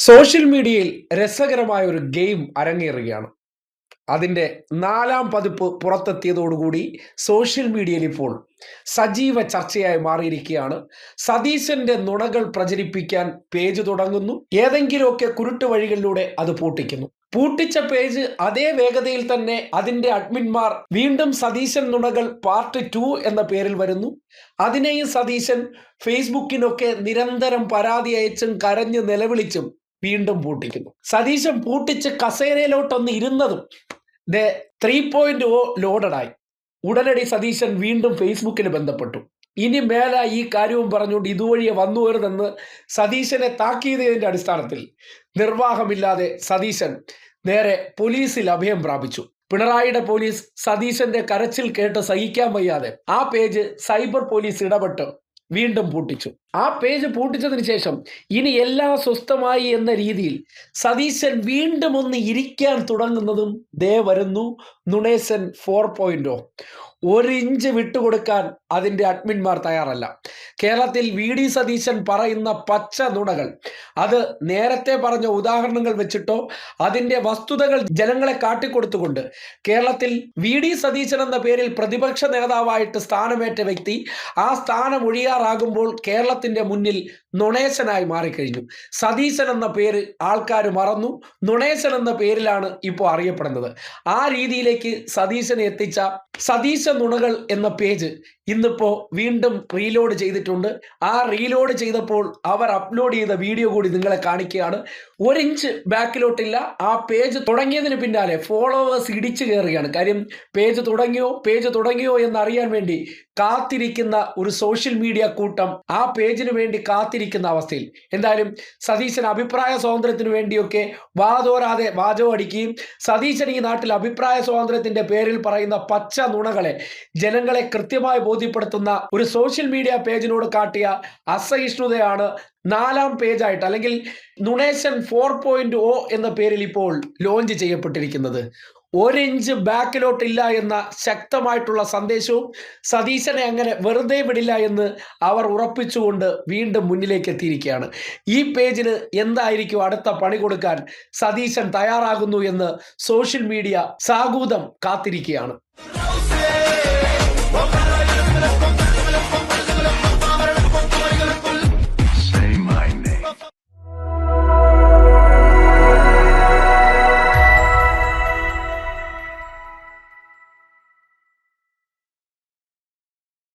Social മീഡിയയിൽ രസകരമായ ഒരു ഗെയിം അരങ്ങേറുകയാണ്. അതിൻ്റെ 4ാം പതിപ്പ് പുറത്തെത്തിയതോടുകൂടി സോഷ്യൽ മീഡിയയിൽ ഇപ്പോൾ സജീവ ചർച്ചയായി മാറിയിരിക്കുകയാണ്. സതീശന്റെ നുണകൾ പ്രചരിപ്പിക്കാൻ പേജ് തുടങ്ങുന്നു, ഏതെങ്കിലുമൊക്കെ കുരുട്ട് വഴികളിലൂടെ അത് പൂട്ടിക്കുന്നു. പൂട്ടിച്ച പേജ് അതേ വേഗതയിൽ തന്നെ അതിന്റെ അഡ്മിന്മാർ വീണ്ടും സതീശൻ നുണകൾ പാർട്ട് 2 എന്ന പേരിൽ വരുന്നു. അതിനെയും സതീശൻ ഫേസ്ബുക്കിനൊക്കെ നിരന്തരം പരാതി അയച്ചും കരഞ്ഞ് നിലവിളിച്ചും വീണ്ടും പൂട്ടിക്കുന്നു. സതീശൻ പൂട്ടിച്ച് കസേരയിലോട്ടൊന്ന് ഇരുന്നതും 3.0 ലോഡഡായി. ഉടനടി സതീശൻ വീണ്ടും ഫേസ്ബുക്കിൽ ബന്ധപ്പെട്ടു. ഇനി മേലെ ഈ കാര്യവും പറഞ്ഞുകൊണ്ട് ഇതുവഴിയെ വന്നു വരുതെന്ന് സതീശനെ താക്കീതിന്റെ അടിസ്ഥാനത്തിൽ നിർവാഹമില്ലാതെ സതീശൻ നേരെ പോലീസിൽ അഭയം പ്രാപിച്ചു. പിണറായിയുടെ പോലീസ് സതീശന്റെ കരച്ചിൽ കേട്ട് സഹിക്കാൻ വയ്യാതെ ആ പേജ് സൈബർ പോലീസ് ഇടപെട്ട് വീണ്ടും പൂട്ടിച്ചു. ആ പേജ് പൂട്ടിച്ചതിന് ശേഷം ഇനി എല്ലാം സ്വസ്ഥമായി എന്ന രീതിയിൽ സതീശൻ വീണ്ടും ഒന്ന് ഇരിക്കാൻ തുടങ്ങുന്നതും വരുന്നു നുണേശൻ 4.0. 1 ഇഞ്ച് വിട്ടുകൊടുക്കാൻ അതിൻ്റെ അഡ്മിന്മാർ തയ്യാറല്ല. കേരളത്തിൽ വി സതീശൻ പറയുന്ന പച്ച നുണകൾ, അത് നേരത്തെ പറഞ്ഞ ഉദാഹരണങ്ങൾ വെച്ചിട്ടോ അതിൻ്റെ വസ്തുതകൾ ജനങ്ങളെ കാട്ടിക്കൊടുത്തുകൊണ്ട് കേരളത്തിൽ വി സതീശൻ എന്ന പേരിൽ പ്രതിപക്ഷ നേതാവായിട്ട് സ്ഥാനമേറ്റ വ്യക്തി ആ സ്ഥാനം ഒഴിയാറാകുമ്പോൾ കേരളത്തിൻ്റെ മുന്നിൽ നുണേശനായി മാറിക്കഴിഞ്ഞു. സതീശൻ എന്ന പേര് ആൾക്കാർ മറന്നു. നുണേശൻ എന്ന പേരിലാണ് ഇപ്പോൾ അറിയപ്പെടുന്നത്. ആ രീതിയിലേക്ക് സതീശനെ എത്തിച്ച സതീശ നുണകൾ എന്ന പേജ് ഇന്നിപ്പോൾ വീണ്ടും റീലോഡ് ചെയ്തിട്ടുണ്ട്. ആ റീലോഡ് ചെയ്തപ്പോൾ അവർ അപ്ലോഡ് ചെയ്ത വീഡിയോ കൂടി നിങ്ങളെ കാണിക്കുകയാണ്. 1 ഇഞ്ച് ബാക്കിലോട്ടില്ല. ആ പേജ് തുടങ്ങിയതിന് പിന്നാലെ ഫോളോവേഴ്സ് ഇടിച്ചു കയറുകയാണ്. കാര്യം പേജ് തുടങ്ങിയോ എന്നറിയാൻ വേണ്ടി കാത്തിരിക്കുന്ന ഒരു സോഷ്യൽ മീഡിയ കൂട്ടം ആ പേജിന് വേണ്ടി കാത്തിരിക്കുന്ന അവസ്ഥയിൽ എന്തായാലും സതീശൻ അഭിപ്രായ സ്വാതന്ത്ര്യത്തിന് വേണ്ടിയൊക്കെ വാതോരാതെ വാചകം അടിക്കുകയും സതീശൻ ഈ നാട്ടിൽ അഭിപ്രായ സ്വാതന്ത്ര്യത്തിന്റെ പേരിൽ പറയുന്ന പച്ച നുണകളെ ജനങ്ങളെ കൃത്യമായി ബോധ്യപ്പെടുത്തുന്ന ഒരു സോഷ്യൽ മീഡിയ പേജിനോട് കാട്ടിയ അസഹിഷ്ണുതയാണ് 4ാം പേജായിട്ട് അല്ലെങ്കിൽ നുണേശൻ 4.0 എന്ന പേരിൽ ഇപ്പോൾ ലോഞ്ച് ചെയ്യപ്പെട്ടിരിക്കുന്നത്. 1 ഇഞ്ച് ബാക്കിലോട്ടില്ല എന്ന ശക്തമായിട്ടുള്ള സന്ദേശവും സതീശനെ അങ്ങനെ വെറുതെ വിടില്ല എന്ന് അവർ ഉറപ്പിച്ചുകൊണ്ട് വീണ്ടും മുന്നിലേക്ക് എത്തിയിരിക്കുകയാണ്. ഈ പേജിന് എന്തായിരിക്കും അടുത്ത പണി കൊടുക്കാൻ സതീശൻ തയ്യാറാകുന്നു എന്ന് സോഷ്യൽ മീഡിയ സാഗൂതം കാത്തിരിക്കുകയാണ്.